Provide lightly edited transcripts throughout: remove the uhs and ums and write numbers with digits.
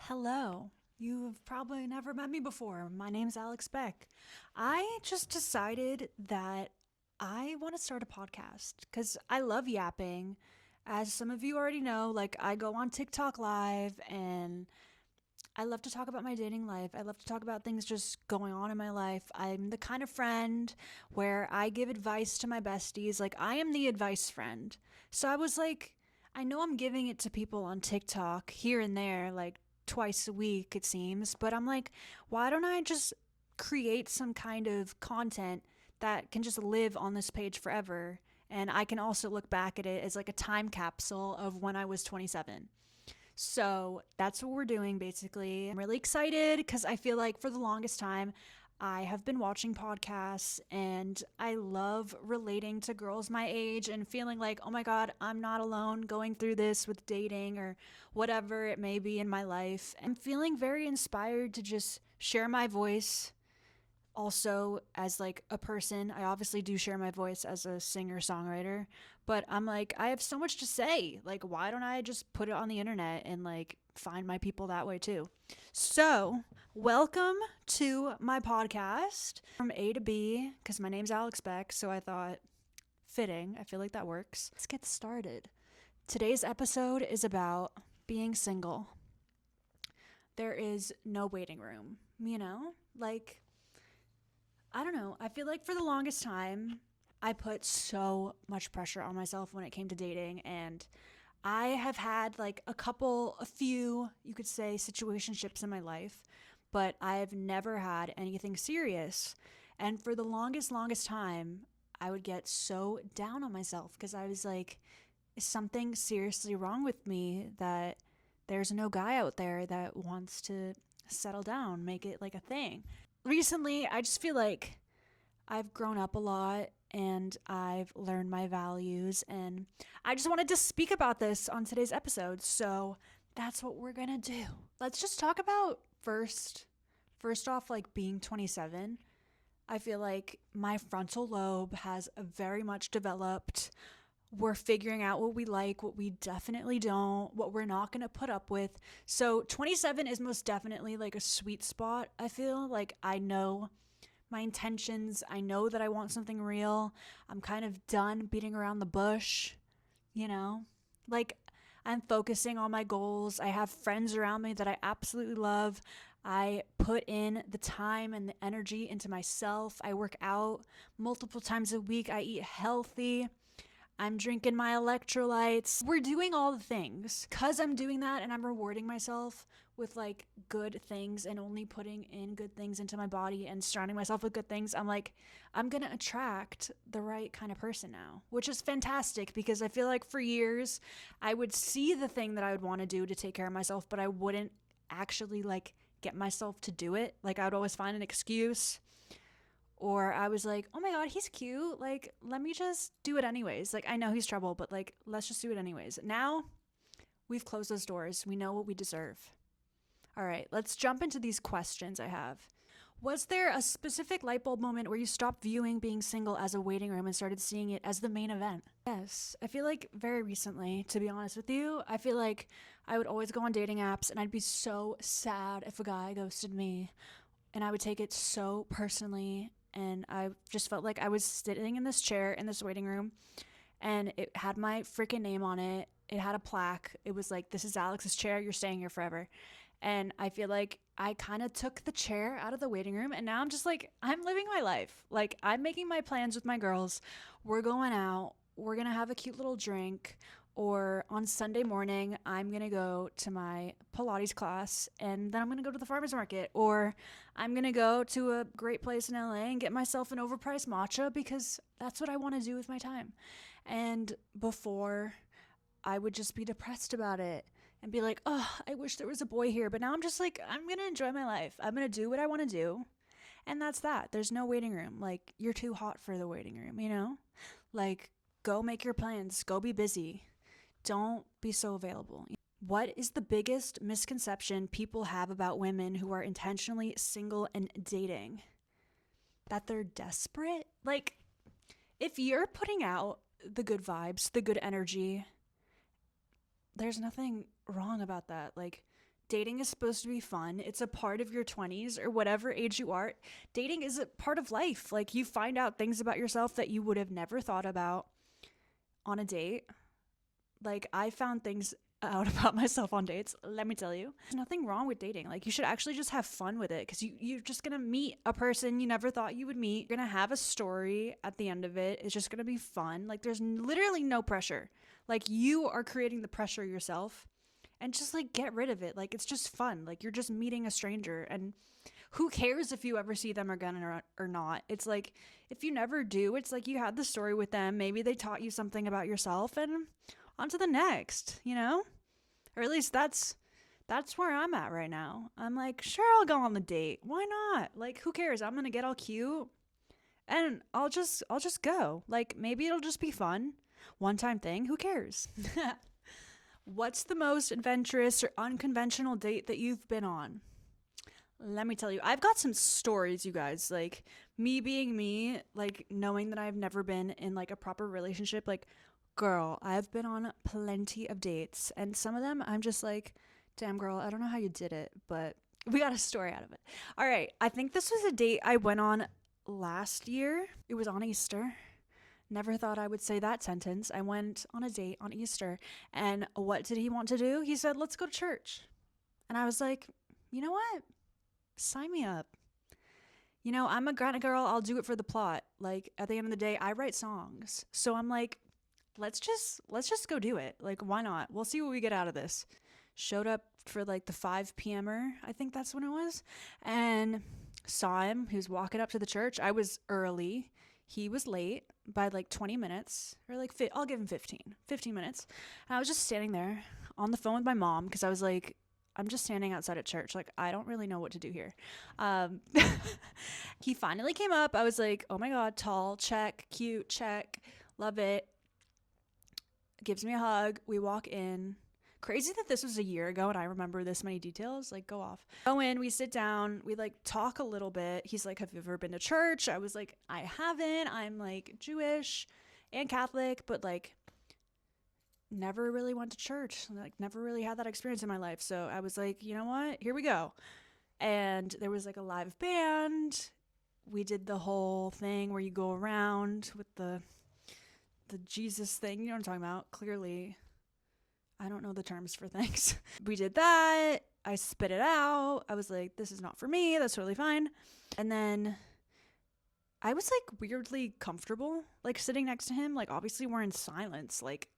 Hello. You've probably never met me before. My name's Alex Beck. I just decided that I want to start a podcast because I love yapping. As some of you already know, I go on TikTok Live and I love to talk about my dating life. I love to talk about things just going on in my life. I'm the kind of friend where I give advice to my besties. I am the advice friend. So I was like, I know I'm giving it to people on TikTok here and there, twice a week, it seems. But I'm like, why don't I just create some kind of content that can just live on this page forever? And I can also look back at it as like a time capsule of when I was 27. So that's what we're doing basically. I'm really excited because I feel like for the longest time, I have been watching podcasts and I love relating to girls my age and feeling like, oh my God, I'm not alone going through this with dating or whatever it may be in my life. I'm feeling very inspired to just share my voice. Also, as like a person, I obviously do share my voice as a singer songwriter, but I'm like, I have so much to say. Like, why don't I just put it on the internet and find my people that way too? So, welcome to my podcast from A to B, because my name's Alex Beck, so I thought fitting. I feel like that works. Let's get started. Today's episode is about being single. There is no waiting room, you know? I don't know. I feel like for the longest time, I put so much pressure on myself when it came to dating. And I have had a few, you could say, situationships in my life, but I've never had anything serious. And for the longest time, I would get so down on myself because I was like, is something seriously wrong with me that there's no guy out there that wants to settle down, make it like a thing? Recently, I just feel like I've grown up a lot and I've learned my values, and I just wanted to speak about this on today's episode. So that's what we're gonna do. Let's just talk about first off, being 27. I feel like my frontal lobe has very much developed. We're figuring out what we like, what we definitely don't, what we're not going to put up with. So 27 is most definitely like a sweet spot. I feel like I know my intentions. I know that I want something real. I'm kind of done beating around the bush, you know? Like, I'm focusing on my goals. I have friends around me that I absolutely love. I put in the time and the energy into myself. I work out multiple times a week. I eat healthy. I'm drinking my electrolytes. We're doing all the things. Because I'm doing that and I'm rewarding myself with good things and only putting in good things into my body and surrounding myself with good things, I'm like, I'm going to attract the right kind of person now, which is fantastic because I feel like for years I would see the thing that I would want to do to take care of myself, but I wouldn't actually get myself to do it. I would always find an excuse. Or I was like, oh my God, he's cute. Let me just do it anyways. I know he's trouble, but let's just do it anyways. Now we've closed those doors. We know what we deserve. All right, let's jump into these questions I have. Was there a specific light bulb moment where you stopped viewing being single as a waiting room and started seeing it as the main event? Yes, I feel like very recently, to be honest with you, I feel like I would always go on dating apps and I'd be so sad if a guy ghosted me. And I would take it so personally. And I just felt like I was sitting in this chair in this waiting room and it had my freaking name on it. It had a plaque. It was like, this is Alex's chair. You're staying here forever. And I feel like I kind of took the chair out of the waiting room and now I'm just I'm living my life. I'm making my plans with my girls. We're going out. We're going to have a cute little drink. Or on Sunday morning, I'm going to go to my Pilates class and then I'm going to go to the farmer's market. Or I'm going to go to a great place in LA and get myself an overpriced matcha because that's what I want to do with my time. And before, I would just be depressed about it and be like, oh, I wish there was a boy here. But now I'm just I'm going to enjoy my life. I'm going to do what I want to do. And that's that. There's no waiting room. You're too hot for the waiting room, you know? Go make your plans. Go be busy. Don't be so available. What is the biggest misconception people have about women who are intentionally single and dating? That they're desperate? If you're putting out the good vibes, the good energy, there's nothing wrong about that. Dating is supposed to be fun. It's a part of your 20s or whatever age you are. Dating is a part of life. Like, you find out things about yourself that you would have never thought about on a date. Like, I found things out about myself on dates, let me tell you. There's nothing wrong with dating. Like, you should actually just have fun with it, because you're just gonna meet a person you never thought you would meet. You're gonna have a story at the end of it. It's just gonna be fun. Like, there's literally no pressure. Like, you are creating the pressure yourself, and just like get rid of it. Like, it's just fun. Like, you're just meeting a stranger, and who cares if you ever see them again or not? It's like, if you never do, it's like you had the story with them. Maybe they taught you something about yourself, and on to the next, you know? Or at least that's where I'm at right now. I'm like, sure, I'll go on the date. Why not? Like, who cares? I'm gonna get all cute and I'll just go. Like, maybe it'll just be fun. One-time thing. Who cares? What's the most adventurous or unconventional date that you've been on? Let me tell you, I've got some stories, you guys. Like, me being me, like, knowing that I've never been in like a proper relationship, like, girl, I've been on plenty of dates, and some of them I'm just like, damn, girl, I don't know how you did it, but we got a story out of it. All right, I think this was a date I went on last year. It was on Easter. Never thought I would say that sentence. I went on a date on Easter, and what did he want to do? He said, let's go to church. And I was like, you know what? Sign me up. You know, I'm a kind of girl, I'll do it for the plot. Like, at the end of the day, I write songs. So I'm like, let's just go do it. Like, why not? We'll see what we get out of this. Showed up for like the 5 p.m.er, I think that's when it was, and saw him. He was walking up to the church. I was early. He was late by like 20 minutes, or like, I'll give him 15 minutes. And I was just standing there on the phone with my mom, because I was like, I'm just standing outside at church. Like, I don't really know what to do here. He finally came up. I was like, oh my God, tall, check, cute, check, love it. Gives me a hug. We walk in. Crazy that this was a year ago and I remember this many details. Like, go off. Go in, we sit down, we like talk a little bit. He's like, have you ever been to church? I was like, I haven't. I'm like Jewish and Catholic, but like never really went to church. Like, never really had that experience in my life. So I was like, you know what? Here we go. And there was like a live band. We did the whole thing where you go around with the Jesus thing, you know what I'm talking about. Clearly, I don't know the terms for things. We did that. I spit it out. I was like, this is not for me. That's totally fine. And then I was like weirdly comfortable, like sitting next to him. Like, obviously we're in silence. Like,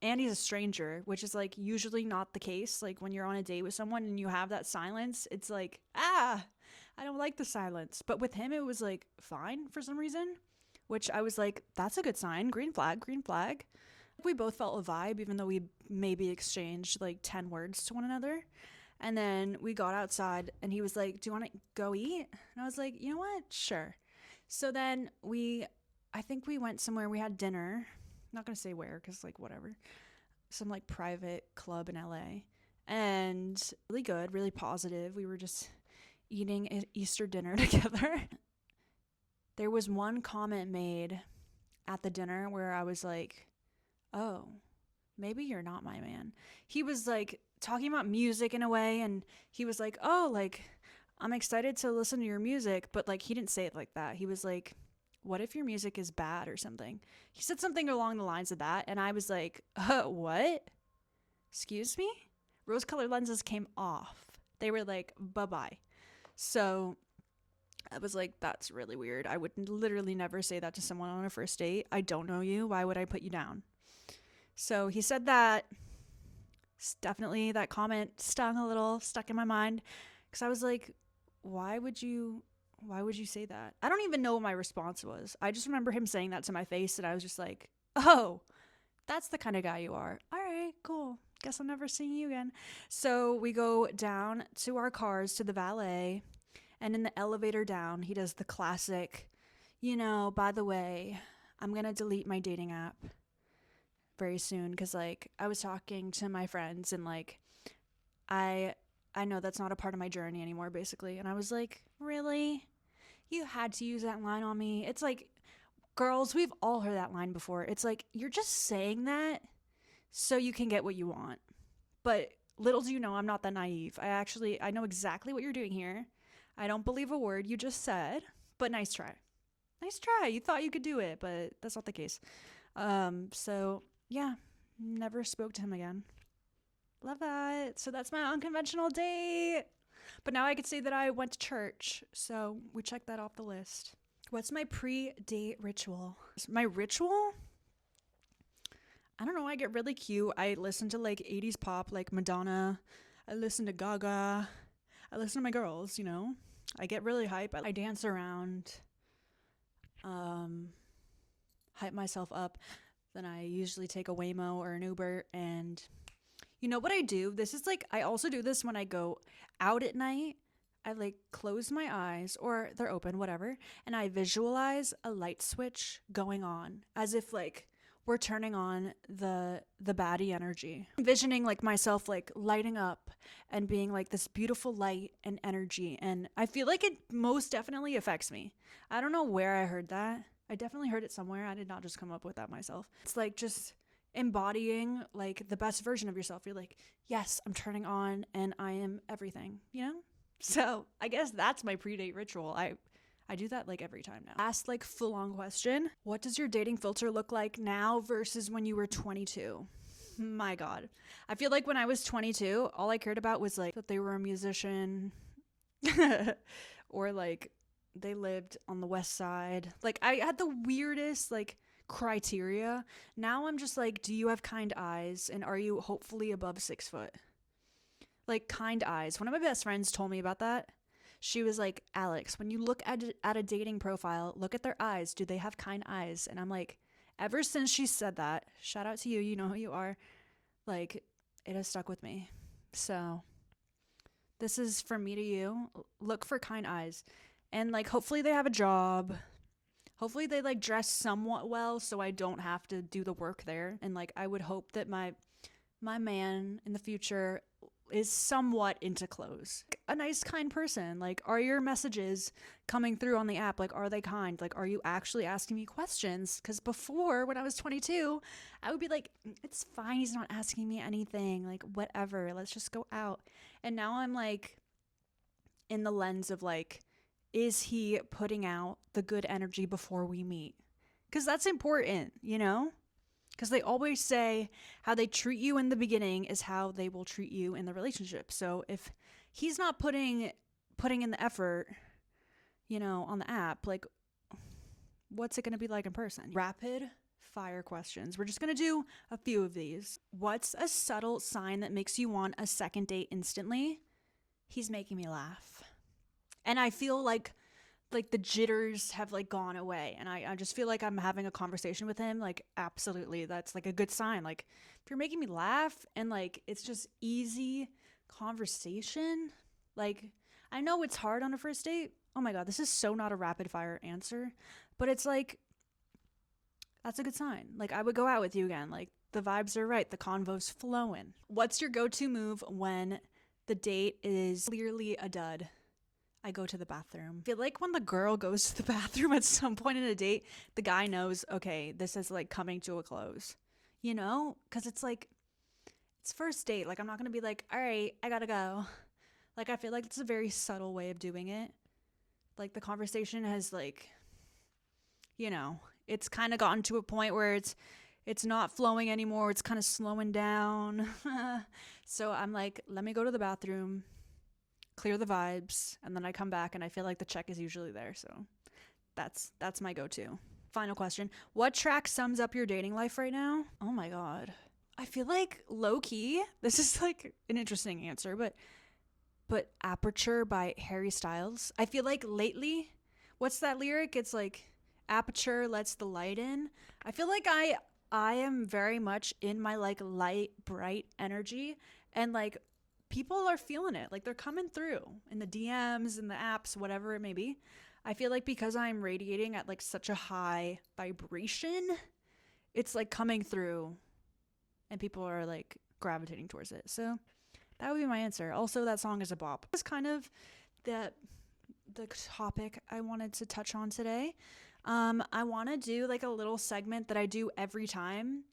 and he's a stranger, which is like usually not the case. Like, when you're on a date with someone and you have that silence, it's like, I don't like the silence. But with him, it was like fine for some reason, which I was like, that's a good sign. Green flag, green flag. We both felt a vibe, even though we maybe exchanged like 10 words to one another. And then we got outside and he was like, do you want to go eat? And I was like, you know what? Sure. So then I think we went somewhere. We had dinner. I'm not going to say where, because like whatever. Some like private club in LA. And really good, really positive. We were just eating an Easter dinner together. There was one comment made at the dinner where I was like, oh, maybe you're not my man. He was like talking about music in a way, and he was like, oh, like, I'm excited to listen to your music, but like, he didn't say it like that. He was like, what if your music is bad or something? He said something along the lines of that, and I was like, what? Excuse me? Rose-colored lenses came off. They were like, bye-bye. So I was like, that's really weird. I would literally never say that to someone on a first date. I don't know you. Why would I put you down? So he said that. Definitely that comment stung a little, stuck in my mind, because I was like, why would you say that? I don't even know what my response was. I just remember him saying that to my face, and I was just like, oh, that's the kind of guy you are. All right, cool. Guess I'm never seeing you again. So we go down to our cars, to the valet, and in the elevator down, he does the classic, by the way, I'm going to delete my dating app very soon, because like I was talking to my friends, and like I know that's not a part of my journey anymore, basically. And I was like, really? You had to use that line on me? It's like, girls, we've all heard that line before. It's like, you're just saying that so you can get what you want. But little do you know, I'm not that naive. I know exactly what you're doing here. I don't believe a word you just said, but nice try. Nice try. You thought you could do it, but that's not the case. So yeah, never spoke to him again. Love that. So that's my unconventional date. But now I could say that I went to church. So we checked that off the list. What's my pre-date ritual? My ritual? I don't know. I get really cute. I listen to like 80s pop, like Madonna. I listen to Gaga. I listen to my girls, you know. I get really hype. I dance around. Hype myself up. Then I usually take a Waymo or an Uber, and you know what I do? This is like, I also do this when I go out at night. I like close my eyes, or they're open, whatever, and I visualize a light switch going on as if like we're turning on the baddie energy. Envisioning like myself like lighting up and being like this beautiful light and energy, and I feel like it most definitely affects me. I don't know where I heard that. I definitely heard it somewhere. I did not just come up with that myself. It's like just embodying like the best version of yourself. You're like, yes, I'm turning on and I am everything, you know? So I guess that's my pre-date ritual. I do that like every time now. Last like full-on question. What does your dating filter look like now versus when you were 22? My God. I feel like when I was 22, all I cared about was like that they were a musician or like they lived on the west side. Like I had the weirdest like criteria. Now I'm just like, do you have kind eyes and are you hopefully above 6 foot? Like kind eyes. One of my best friends told me about that. She was like, Alex, when you look at a dating profile, look at their eyes. Do they have kind eyes? And I'm like, ever since she said that, shout out to you, you know who you are, like it has stuck with me. So this is from me to you. Look for kind eyes. And like hopefully they have a job. Hopefully they like dress somewhat well so I don't have to do the work there. And like I would hope that my man in the future is somewhat into clothes. A nice, kind person. Like, are your messages coming through on the app? Like, are they kind? Like, are you actually asking me questions? Because before, when I was 22, I would be like, it's fine. He's not asking me anything. Like, whatever. Let's just go out. And now I'm like in the lens of like, is he putting out the good energy before we meet? Because that's important, you know? Because they always say how they treat you in the beginning is how they will treat you in the relationship. So if he's not putting in the effort, you know, on the app, like what's it going to be like in person? Rapid fire questions. We're just going to do a few of these. What's a subtle sign that makes you want a second date instantly? He's making me laugh. And I feel like the jitters have like gone away, and I just feel like I'm having a conversation with him. Like absolutely, that's like a good sign. Like if you're making me laugh and like it's just easy conversation, like I know it's hard on a first date. Oh my God, this is so not a rapid fire answer, but it's like that's a good sign. Like I would go out with you again. Like the vibes are right, the convo's flowing. What's your go-to move when the date is clearly a dud? I go to the bathroom. I feel like when the girl goes to the bathroom at some point in a date, the guy knows, okay, this is like coming to a close, you know? Because it's like, it's first date. Like, I'm not going to be like, all right, I got to go. Like, I feel like it's a very subtle way of doing it. Like, the conversation has like, you know, it's kind of gotten to a point where it's not flowing anymore. It's kind of slowing down. So I'm like, let me go to the bathroom, clear the vibes, and then I come back and I feel like the check is usually there. So that's my go-to. Final question. What track sums up your dating life right now? Oh my God. I feel like low-key, this is like an interesting answer, but Aperture by Harry Styles. I feel like lately, what's that lyric? It's like aperture lets the light in. I feel like I am very much in my like light, bright energy, and like people are feeling it. Like they're coming through in the DMs and the apps, whatever it may be. I feel like because I'm radiating at like such a high vibration, it's like coming through and people are like gravitating towards it. So that would be my answer. Also, that song is a bop. That's kind of the topic I wanted to touch on today. I want to do like a little segment that I do every time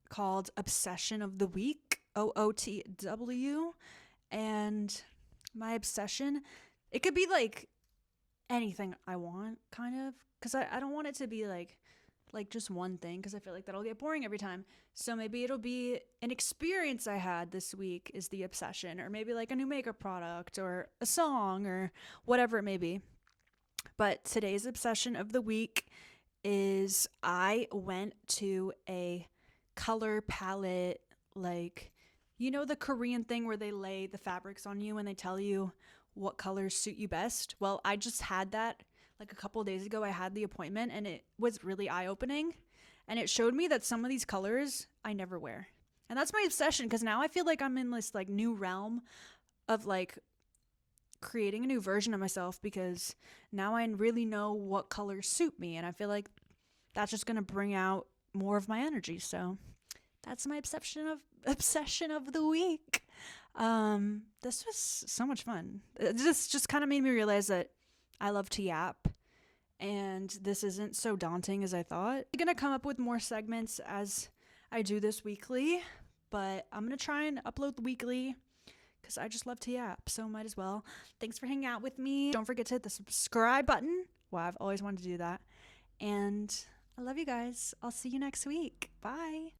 called Obsession of the Week. OOTW. And my obsession, it could be like anything I want, kind of, because I don't want it to be like just one thing, because I feel like that'll get boring every time. So maybe it'll be an experience I had this week is the obsession, or maybe like a new makeup product or a song or whatever it may be. But today's obsession of the week is I went to a color palette, like, you know, the Korean thing where they lay the fabrics on you and they tell you what colors suit you best. Well, I just had that like a couple of days ago. I had the appointment and it was really eye opening. And it showed me that some of these colors I never wear. And that's my obsession, because now I feel like I'm in this like new realm of like creating a new version of myself, because now I really know what colors suit me. And I feel like that's just going to bring out more of my energy. So that's my obsession of the week. This was so much fun. This just kind of made me realize that I love to yap, and this isn't so daunting as I thought. I'm gonna come up with more segments as I do this weekly, but I'm gonna try and upload weekly because I just love to yap, so might as well. Thanks for hanging out with me. Don't forget to hit the subscribe button. Wow, I've always wanted to do that. And I love you guys. I'll see you next week. Bye.